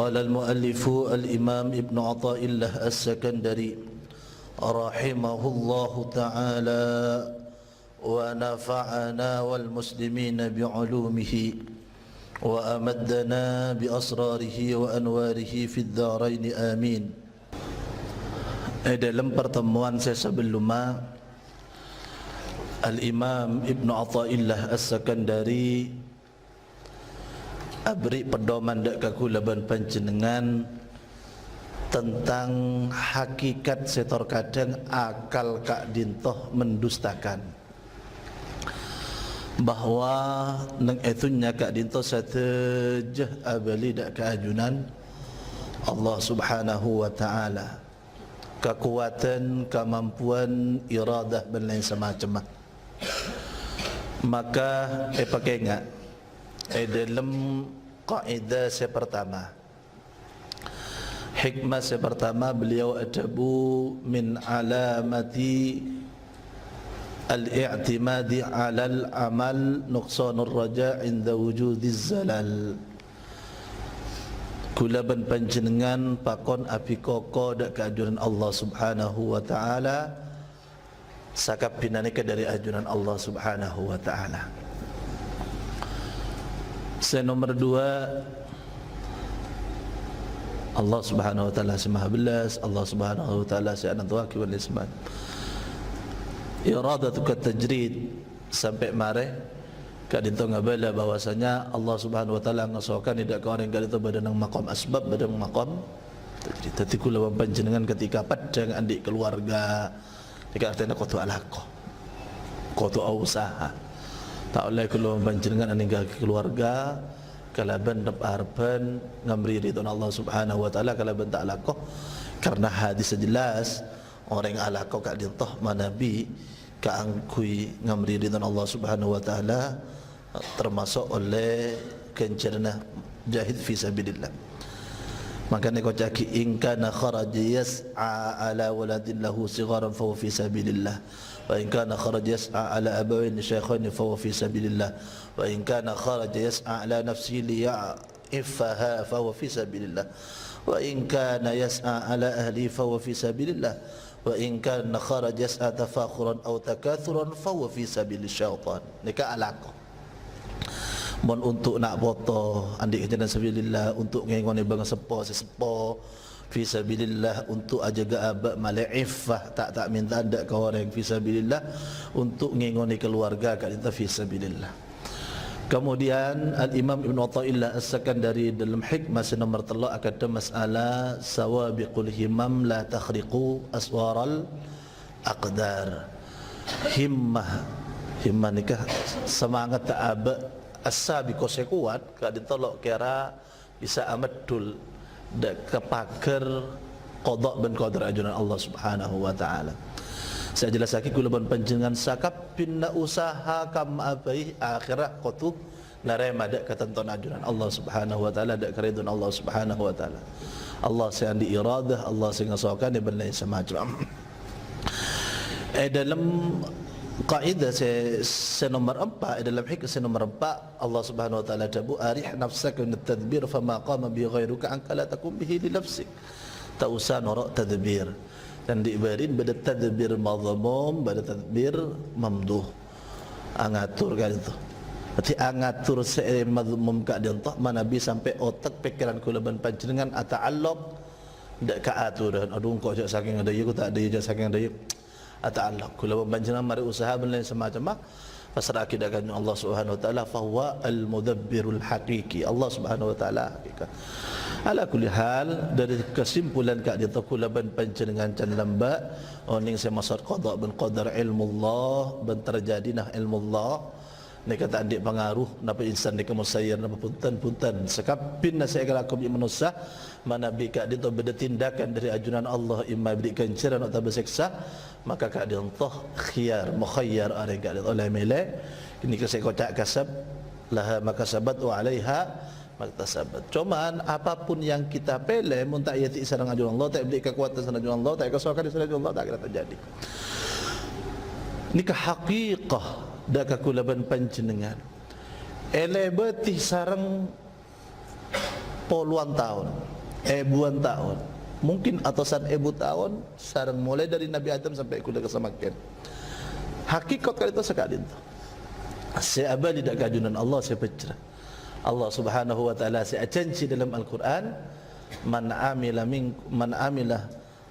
قال المؤلف الإمام ابن عطاء الله السكندري رحمه الله تعالى ونفعنا والمسلمين بعلومه وأمدنا بأسراره وأنواره في الدارين آمين. Dalam pertemuan saya sebelumnya, Al-Imam Ibn Atha'illah As-Sakandari abri pedoman dak kakulaban panjenengan tentang hakikat setor kadang akal kak dintoh mendustakan bahwa nang etunya kak dintoh satejah abali dak keajunan Allah Subhanahu wa taala, kekuatan, kemampuan, iradah dan lain semacam. Maka pakai ingat dalam kaidah saya pertama, hikmah saya pertama, beliau adabu min alamati al-i'timadi ala al-amal nuqsanur raja' inda wujudiz zalal. Kulaban panjenengan pakon api koko dak keajunan Allah Subhanahu wa taala sakap pinanika dari ajunan Allah Subhanahu wa taala. Nomor 2, Allah Subhanahu wa taala Maha belas, Allah Subhanahu wa taala Anan Tuwaki wal Ismat. Iradatu tajrid sampai mare kadinto ngabala bahwasanya Allah Subhanahu wa taala ngasokan tidak ke orang kadinto badan maqam asbab badan maqam tajrid. Tadi kula panjenengan ketika padang andik keluarga ketika artinya qatu alaqah qatu usaha tak oleh kula panjenengan aninggal keluarga kalaban arban ngamri ridho Allah Subhanahu wa taala kalaban tak alaqah, karena hadis jelas orang alaqah kak dintoh manabi kaangkui ngamri ridho Allah Subhanahu wa taala termasuk oleh kencerna jahid fi sabilillah. Makanya kau caki ingkana kharaja yas'a ala waladin lahu sigharan fa fi sabilillah wa in kana kharaja yas'a ala abawain shaykhain fa fi sabilillah wa in kana kharaja yas'a ala nafsihi liya'iffaha fa fi sabilillah wa in kana yas'a ala ahli fa fi sabilillah wa in kana kharaja yas'a tafakhuran aw takathuran fa fi sabilil syaitan. Nika alaqah mon untuk nak foto andik jalan sabilillah, untuk ngengone bang sepo sesepo fi sabilillah, untuk ajaga abak malaifah tak minta ndak ke orang fi sabilillah, untuk ngengone keluarga kat kita fi sabilillah. Kemudian Al-Imam Ibn Atha'illah As-Sakandari dalam hikmah nomor 3 akan ada masalah sawabiqul himam la takhriqu aswaral aqdar. Himmah nikah semangat tak abak as-sabiqo sekuat kad ditolok kira bisa amadul dak kepaker qada ben qadar ajunan Allah Subhanahu wa taala. Saya jelasake kula ban panjenengan sakap pinna usaha kam abai akhirat qatu narema dak ketentuan ajunan Allah Subhanahu wa taala dak keridun Allah Subhanahu wa taala. Allah seandi iradah, Allah sing ngasokan ben lain semacam. Dalam kaidah saya nomor 4 dalam hikmah saya nomor 4 Allah Subhanahu wa taala tabu arih nafsaka min at-tadbir fama qama bi ghairuka anka la takum bihi li nafsik. Tak usah norak tadbir dan diibarin pada tadbir madhmum pada tadbir mamduh. Angatur kan itu. Berarti angatur se madhmum ka dinta manabi sampai otak pikiran kula ban panjenengan ata'alluq dak ka aturan. Aduh kok jak saking ada ku tak ada jak saking ada ata'alluq kula panjenengan mari usaha ben lain semacam pasrah akidakan Allah Subhanahu wa taala fa huwa al-mudabbirul haqiqi. Allah Subhanahu wa taala hakikat. Ala kulli hal, dari kesimpulan kak dia kula ban panjenengan can lamba oning saya masad qada ben qadar ilmu Allah ben terjadinah ilmu Allah ni kata adik pengaruh napa insan ni kemusayyir napa punten sekapin saya kalakum manusia mana bi kak dia beda tindakan dari ajunan Allah imma beri kenceran atau berseksa, maka kak dia toh khiyar mukhayyar are kak dia oleh melek ini ke saya kocak kasab laha makasabat wa alaiha maktasabat. Cuman apapun yang kita pilih mun tak yati sareng ajunan Allah, tak beri kekuatan sareng ajunan Allah, tak kesokan sareng ajunan Allah, tak kira terjadi. Ni ke haqiqah dak kakulaban panjenengan ele betih sareng puluhan tahun ribuan tahun, mungkin atasan ribu tahun, sarang mulai dari Nabi Adam sampai kuda kesamakan. Hakikat kali itu sekali itu. Saya abadi dak kajunan Allah saya pecah. Allah Subhanahu wa taala saya janji dalam Al-Quran, man amila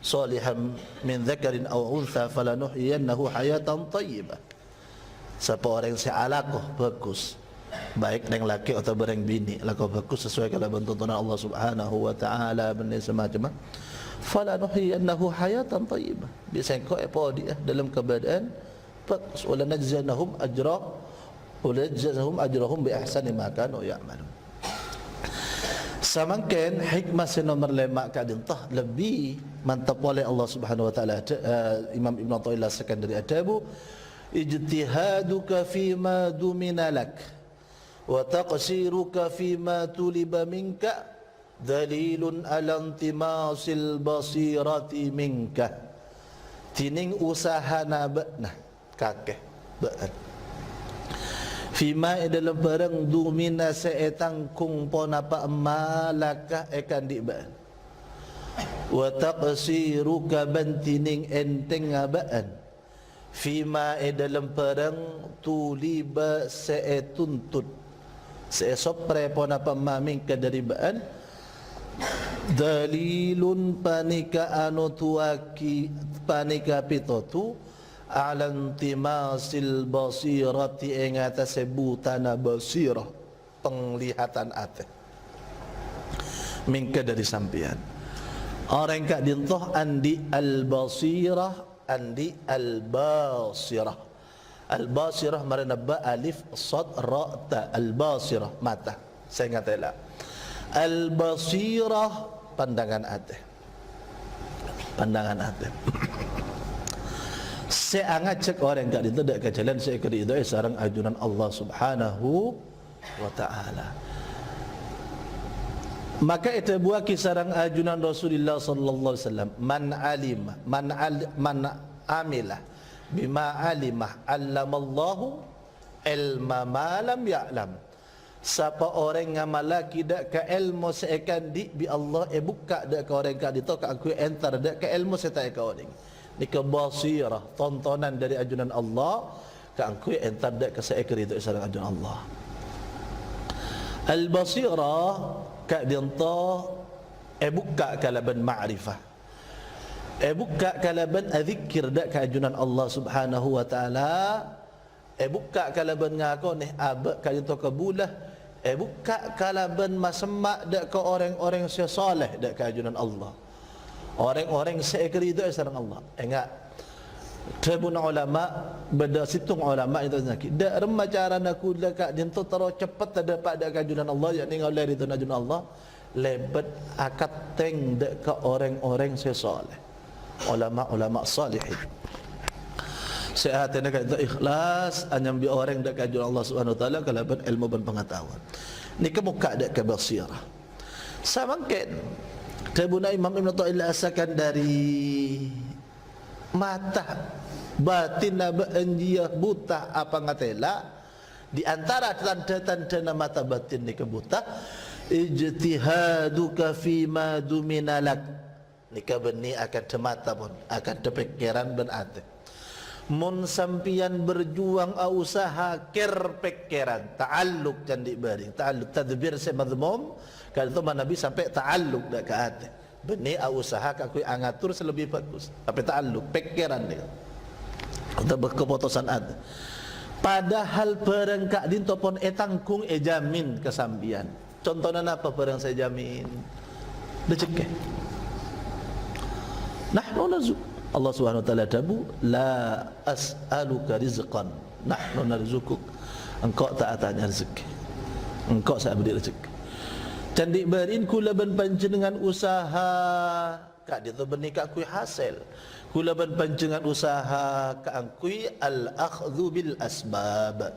salihan min dzakarin aw untha falanuhyiyannahu hayatan thayyibah. Siapa orang yang sealakoh bagus, baik dengan laki atau bareng bini, lakoh bagus sesuai kalau tuntunan Allah Subhanahu wa taala benda semacam, falanuhyiyannahu hayatan thayyibah. Biasa kau apa dia dalam keadaan bagus, wala najzanahum ajrahum bi ahsani ma kanu ya'malun. Samakan hikmah nomor 5 kadintah lebih mantap oleh Allah Subhanahu wa taala. Imam Ibn Athaillah Sekandari Adabu, ijtihaduka fima dumina lak wa taqsiruka fima tuliba minka dalilun ala intimasil basirati minka. Tining usaha nabna kakek ba'an fima dalam barang dumina seetang kung ponapa malaka ekan dibaan wa taqsiruka bantining enteng ngabaan fima dalam barang tuliba seetuntut seesopre ponapa maming kadaribaan dalilun panika anu tuaki panika pitotu alantimasil basirati ing atase butana basirah penglihatan ate mingka dari sampian orang kak dintoh andi al-basirah andi al-basirah al-basirah marana ba alif sad ra ta al-basirah mata saya ngatela al-basirah pandangan ate saya ngajak orang kat itu dak ke jalan saya kira itu sarang ajunan Allah Subhanahu wa taala. Maka itu buah kisarang ajunan Rasulullah sallallahu alaihi wasallam, man amila bima alimah allamallahu ilma ma lam ya'lam. Siapa orang ngamalaki dak ke ilmu seakan di bi Allah buka dak ke orang kat itu ka aku enter dak ke ilmu setai ka orang. Nika basirah tontonan dari ajunan Allah ka angkui entar dak ka seekor itu sareng ajunan Allah. Al basirah ka dinta buka kalaban ma'rifah buka kalaban adzikir dak ka ajunan Allah Subhanahu wa taala buka kalaban ngako nih abak ka dinta kabulah buka kalaban masemak dak ka orang-orang saleh dak ka ajunan Allah. Orang-orang seekor itu sareng Allah. Enggak. Tribun ulama beda situng ulama itu zakit. Dak remacaran aku dekat dinto taro cepat dapat dak kajunan Allah yakni ngoleh itu najun Allah lebet akad teng dak ke orang-orang sesoleh. Ulama-ulama salihin. Sehat nak itu ikhlas anyam bi orang dak kajunan Allah Subhanahu wa taala kalaban ilmu dan pengetahuan. Ni kemuka dak ke basirah. Samangken Tribuna Imam Ibn Athaillah asakan dari mata batin dia buta apa ngatela di antara tanda-tanda mata batin ni kebuta ijtihaduka fi ma dumina lak nika beni akan temata pun akan tepikiran ben ate mun sampian berjuang usaha ker pikiran ta'alluq candi baring ta'alluq tadbir se madmum kalau itu Nabi sampai ta'alluq dak ke hati. Beni usaha kakui angatur selebih bagus. Tapi ta'alluq pikiran dia. Untuk berkeputusan ada. Padahal perang kak dinto pon etangkung jamin kesambian. Contohnya apa perang saya jamin? Dicekeh. Nahnu narzuq. Allah Subhanahu wa taala tabu la as'aluka rizqan. Nahnu narzukuk. Engkau tak tanya rezeki. Engkau saya beri rezeki. Candik berin kula ban panjenengan usaha kak dia tu benih kak kui hasil kula ban panjenengan usaha kak angkui al akhdhu bil asbab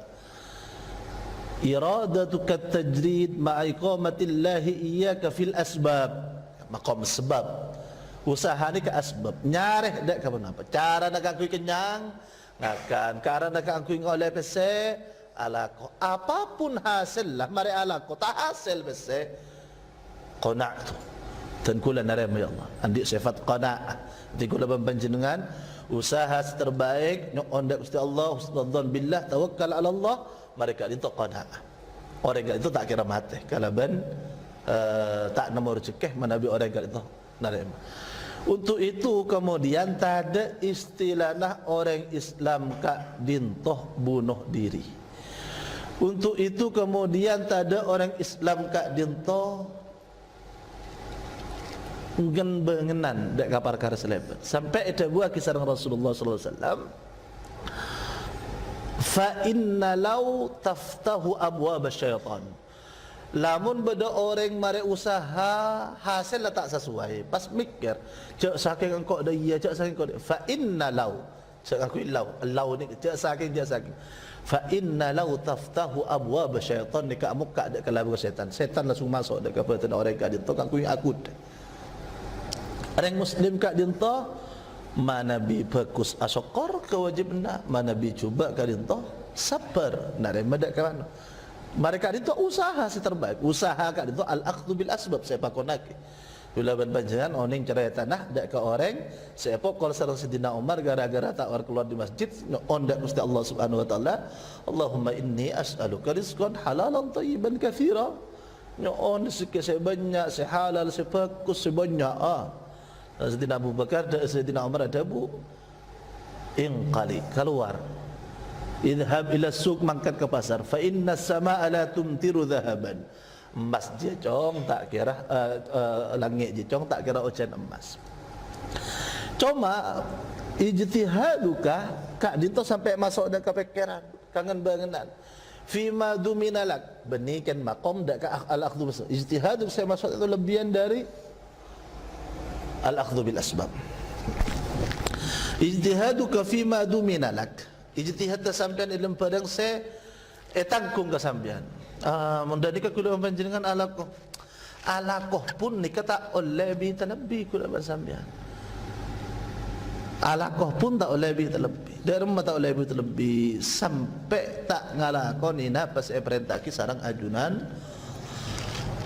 iradatuka tajrid ma iqamatillahi iyyaka fil asbab maqam sebab usaha ni ke asbab nyareh dak ka apa cara nak angkui kenyang ngakan cara nak angkui ngoleh pese alako apapun hasil lah mari alako tak hasil bese qana'tu dan kula narema ya Allah andi sifat qanaah di kula panjenengan usaha terbaik nyuon dak Gusti Allah husnudzon billah tawakkal ala Allah mereka itu qanaah orang itu tak kira mati kalaban tak nemu rezeki manabi orang itu narema. Untuk itu kemudian tak ada istilahnya orang Islam kak dintoh bunuh diri. Untuk itu kemudian tak ada orang Islam kak dintoh ngen bengenan dak kapar kar selebat. Sampai ada buah kisah Rasulullah sallallahu alaihi wasallam. Fa inna law taftahu abwab syaitan. Lamun beda orang mari usaha hasil tak sesuai pas mikir cak saking engkau dah iya cak saking engkau fa inna law cak aku law ni cak saking fa inna law taftahu abwab syaitan ni kamu ka ada kalabu setan langsung masuk dekat perten orang ka dinto aku orang muslim ka dinto mana bi bagus asyqar kewajibna mana bi cuba ka dinto sabar narema dak ka mana mereka itu usaha si terbaik usaha kat itu al-akhdhu bil asbab saya pakonake bila panjenengan oning cerai tanah dak ke orang saya pokol sareng Sidina Umar gara-gara tak keluar di masjid on dak Gusti Allah Subhanahu wa taala Allahumma inni as'aluka rizqan halalan thayyiban katsira on sikit saya banyak saya halal saya bagus saya banyak Sidina Abu Bakar dan Sidina Umar ada bu inqali keluar idhab ila suq mangkat ke pasar fa inna as-samaa la tumtiru dhahaban emas je cong tak kira langit je cong tak kira hujan emas cuma ijtihaduka kak dinto sampai masuk dan kepikiran kangen bangenan fima duminalak benikan maqam dak ka al-akhdhu bis ijtihadu saya masuk itu lebihan dari al-akhdhu bil asbab ijtihaduka fima duminalak ijtihad sampean ilmu padang se tangkung ka sampean mun nikah kula panjenengan alakoh pun nikah tak oleh bi tanabbi kula sampean alakoh pun tak oleh bi terlebih dari rumah tak oleh bi terlebih sampai tak ngalakoni napa saya perintah ki sareng ajunan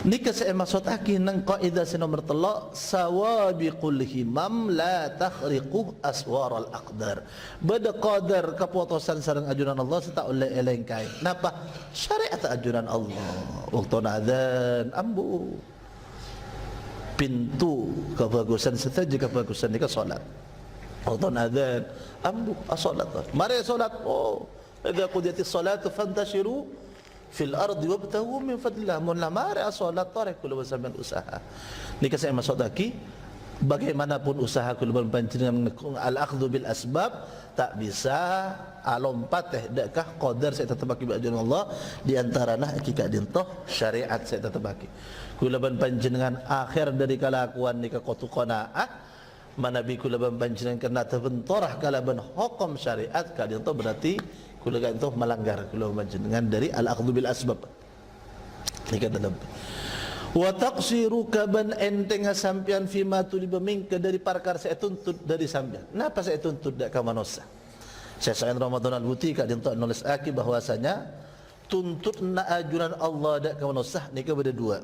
nikah saya maksud aki nang kaidah nomor 3 sawabiqul himam la takhriqu aswar al aqdar beda qadar keputusan sareng ajunan Allah tak oleh elengkai napa syariat ajunan Allah waktu adzan ambu pintu kebagusan saja kebagusan nikah salat waktu adzan ambu salat mari salat idza qudiyatis salatu fantashiru fil ardi wabtahu min fadlillah mun la mari salat tarik kula sampean usaha nikah saya masuk lagi bagaimanapun usaha kula panjenengan al-akhdhu bil asbab tak bisa lompat dakkah qadar saya tetap bagi ajaran Allah di antaranya hakikat dintoh syariat saya tetap bagi kula panjenengan akhir dari kelakuan nikah qatu qanaah manabi kula panjenengan kena terbentorah kalaban hukum syariat ka dintoh berarti kula itu melanggar kula panjenengan dari al-akhdhu bil asbab nikah dalam wa taqsiru kaban enteng sampean fi ma tuliba minka dari perkara saya tuntut dari sampean napa saya tuntut dak ka manusia saya saen Ramadan al-Buti ka dinto nulis aki bahwasanya tuntut na ajuran Allah dak ka manusia nikah beda dua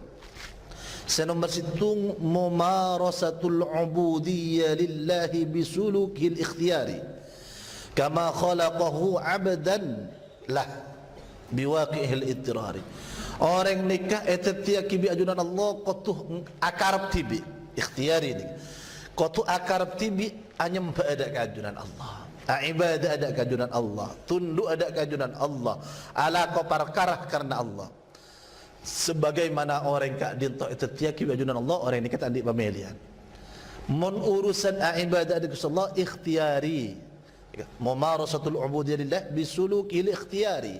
nomor 1 mumarasatul ubudiyyah lillahi bisulukil ikhtiyari kama khalaqahu abdan lah biwaqihil ittirari orang nikah etetia kibi ajunan Allah qatu akarab tibi ikhtiyari ni qatu akarab tibi anyem ada keajunan Allah ibadah ada keajunan Allah tunduk ada keajunan Allah ala ko perkara karena Allah sebagaimana orang kak dinto etetia kibi ajunan Allah orang nikah tak di pemilihan mun urusan ibadah ada Allah ikhtiyari mumarasatul ubudiyyah lillah bisulukil ikhtiyari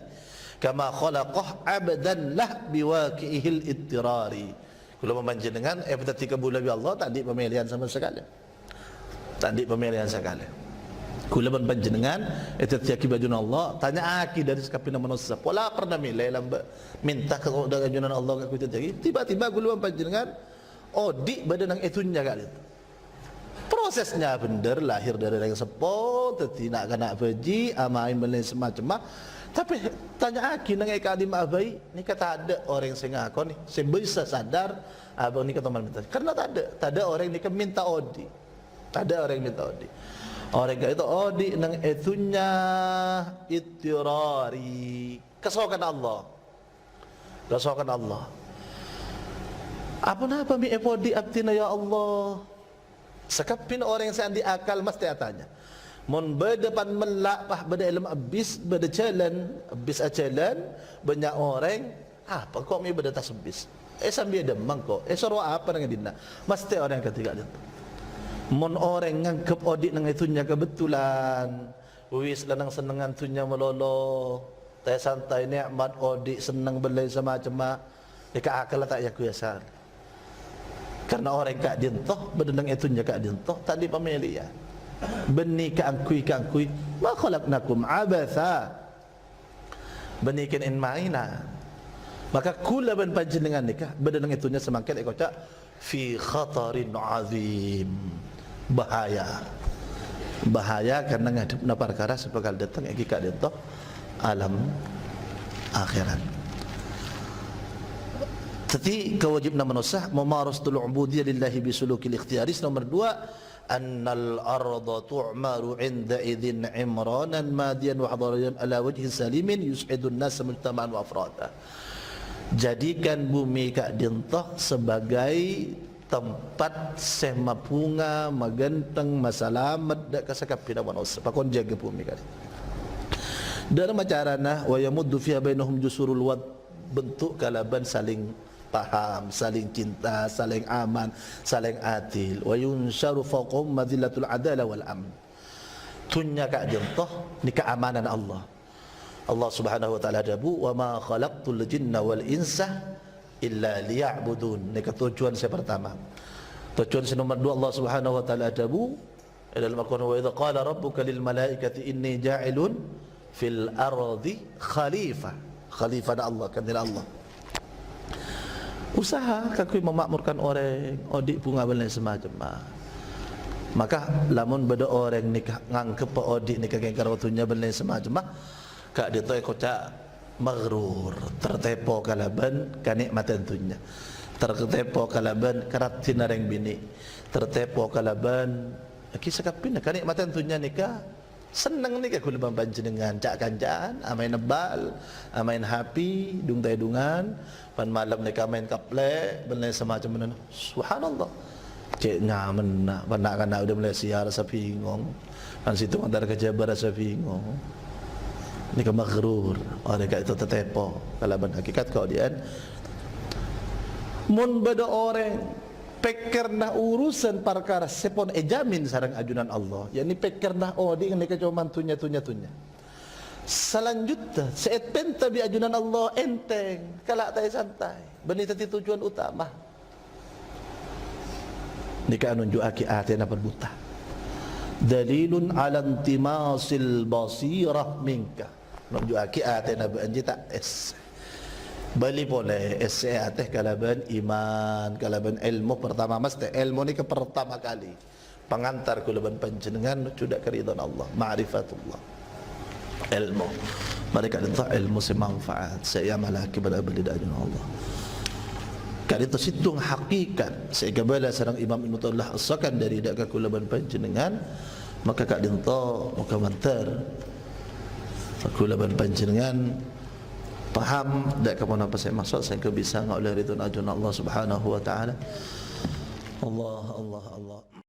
kama khalaqah abdan lah biwaqi'ihil ittirari kula panjenengan berarti kabul bi Allah tak di pemilihan sama sekali tak di pemilihan sekali kula panjenengan etetiaki bajun Allah tanya aki dari sekapina manusia pola pernah milih lamba minta ke ajunan Allah ka kita jadi tiba-tiba kula panjenengan di badan nang etunya kali itu Prosesnya benar, lahir dari orang sepo, tidak kena beji, amain beli semacam. Tapi tanya lagi nang kadim abai, ni kata ada orang sing ngakon ni, sing bisa sadar abang ni kata minta. Karena tak ada orang ni minta odi. Tak ada orang minta odi. Orang itu odi nang itunya itirari. Kesokan Allah. Kesokan Allah. Apa mi epodi abtina ya Allah. Sekapin orang yang seandi akal mesti tanya. Mun berdepan melapah beda ilmu abis beda jalan banyak orang apa kok mi beda tasbis sambil demang kok suruh apa dengan dina mesti orang ketiga itu. Mun orang ngangkep odik nang itunya kebetulan wis lanang senengan tunya melolo teh santai nikmat odik senang belai semacam deka akal tak ya kuasar. Karena orang kak dintoh berdendang itunya kak dintoh tadi pemilihan benih keangkui ma khalaqnakum abatha benikan in maina maka kula ban panjenengan nikah berdendang itunya semakin ekocak fi khatarin azim bahaya karena ngadepna perkara sebekal datang iki kak dintoh alam akhirat. Jadi kewajibna menusah memarasul ubudiyah lillahi bisulukil ikhtiyaris. Nomor 2 annal arda tu'maru 'inda idzin imranan madiyan wa hadariyan ala wajhin salimin yus'idun nas mujtama'an wa afrada. Jadikan bumi kak dintoh sebagai tempat sema bunga magantang masalamat dak kasakapina manusia pakon jaga bumi kali. Dalam acarana wa yamuddu fiha bainahum jusurul wad bentuk kalaban saling paham, saling cinta, saling aman, saling adil. Wa yunsharu fawqahum madillatul adala wal amn. Tunya kak dintoh ni keamanan Allah. Allah Subhanahu wa taala dabu wa ma khalaqtul jinna wal insa illa liya'budun. Ni tujuan saya pertama. Tujuan yang nomor 2 Allah Subhanahu wa taala dabu dalam Al-Qur'an wa idza qala rabbuka lil malaikati inni ja'ilun fil ardi khalifah. Khalifah Allah kan Allah. Usaha kakui memakmurkan orang odik bunga belai semacam maka lamun beda orang nikah ngangkep odik nikah kengkar waktunya belai semacam kak dia tu kocak maghrur tertepo kalaban kanikmatan tunya tertepo kalaban karatin nareng bini tertepo kalaban kisah kapin kanikmatan tunya nikah senang ni ke kulaban panjenengan cak kancan amain nebal amain happy dung tayedungan pan malam ni main kaple benda semacam mana subhanallah cek nyaman nak panak kan udah Malaysia rasa bingung kan situ antara kejabar rasa bingung ni ke maghrur orang kat itu tertepo kalaban hakikat kau dia mun beda orang pekerna urusan perkara sepon ejamin sarang ajunan Allah yakni pekerna di ngene cuma tunya selanjutnya seet penta bi ajunan Allah enteng kalak tay santai beni tadi tujuan utama nika nunjuk aki atena perbuta dalilun ala intimasil basirah minka nunjuk aki atena banji tak es bali boleh SEAT kalaban iman kalaban ilmu pertama mesti ilmu ni ke pertama kali pengantar kalaban panjenengan sudah keridhaan Allah ma'rifatullah ilmu mereka dentak ilmu semanfaat saya malah kepada abadi dan Allah kali itu situng hakikat sehingga bala sarang Imam Ibnu Taullah asakan dari dak kalaban panjenengan maka kak dentak maka mantar kalaban panjenengan paham tak kapan apa saya maksud sehingga bisa oleh ridwan ajun Allah Subhanahu wa taala. Allah